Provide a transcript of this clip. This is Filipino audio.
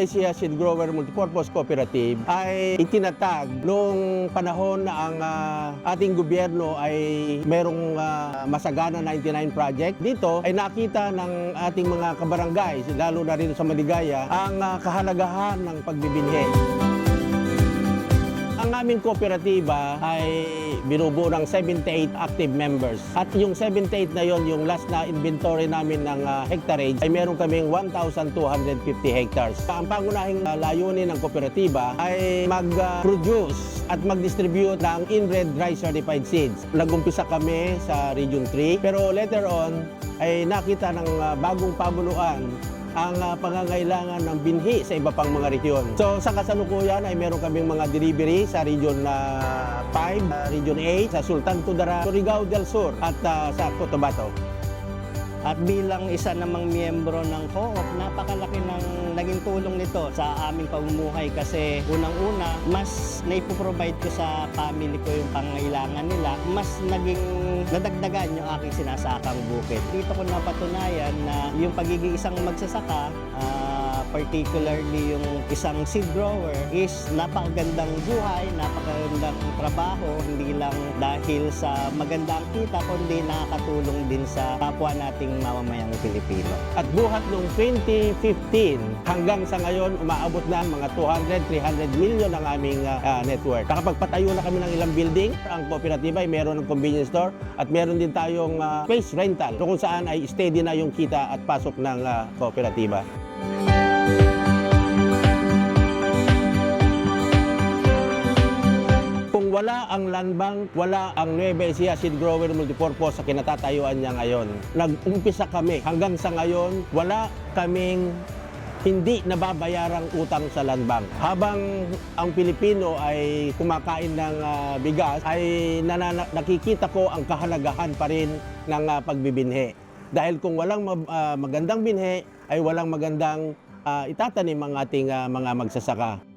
Nueva Ecija Seed Grower Multipurpose Cooperative ay itinatag noong panahon na ang ating gobyerno ay merong masagana 99 project. Dito ay nakita ng ating mga kabarangay, lalo na rin sa Maligaya, ang kahalagahan ng pagbibinhi. Ang aming kooperatiba ay binubuo ng 78 active members. At yung 78 na yon, yung last na inventory namin ng hectarage, ay meron kaming 1,250 hectares. Ang pangunahing layunin ng kooperatiba ay mag-produce at mag-distribute ng Inbred Dry Certified Seeds. Nag-umpisa kami sa Region 3, pero later on ay nakita ng bagong pamuluan ang pangangailangan ng binhi sa iba pang mga rehiyon. So sa kasalukuyan ay meron kaming mga delivery sa Region 5, Region 8, sa Sultan Kudarat, Surigao del Sur at sa Cotabato. At bilang isa namang miyembro ng co-op, napakalaki ng naging tulong nito sa aming pamumuhay kasi unang-una, mas naipoprovide ko sa family ko yung pangailangan nila, mas naging nadagdagan yung aking sinasakang bukid. Dito ko napatunayan na yung pagiging isang magsasaka, particularly yung isang seed grower, is napakagandang buhay, napakagandang trabaho, hindi lang dahil sa magandang kita, kundi nakakatulong din sa kapwa nating mamamayang Pilipino. At buhat noong 2015 hanggang sa ngayon, umaabot na mga 200-300 million ang aming net worth. Nakapagpatayo na kami ng ilang building. Ang kooperatiba ay meron ng convenience store at meron din tayong space rental kung saan ay steady na yung kita at pasok ng kooperatiba. Kung wala ang land bank, wala ang Nueva Ecija Seed Grower Multipurpose sa kinatatayuan niya ngayon. Nag-umpisa kami hanggang sa ngayon, wala kaming hindi nababayarang utang sa land bank. Habang ang Pilipino ay kumakain ng bigas, ay nakikita ko ang kahalagahan pa rin ng pagbibinhi. Dahil kung walang magandang binhi, ay walang magandang itatanim ang ating mga magsasaka.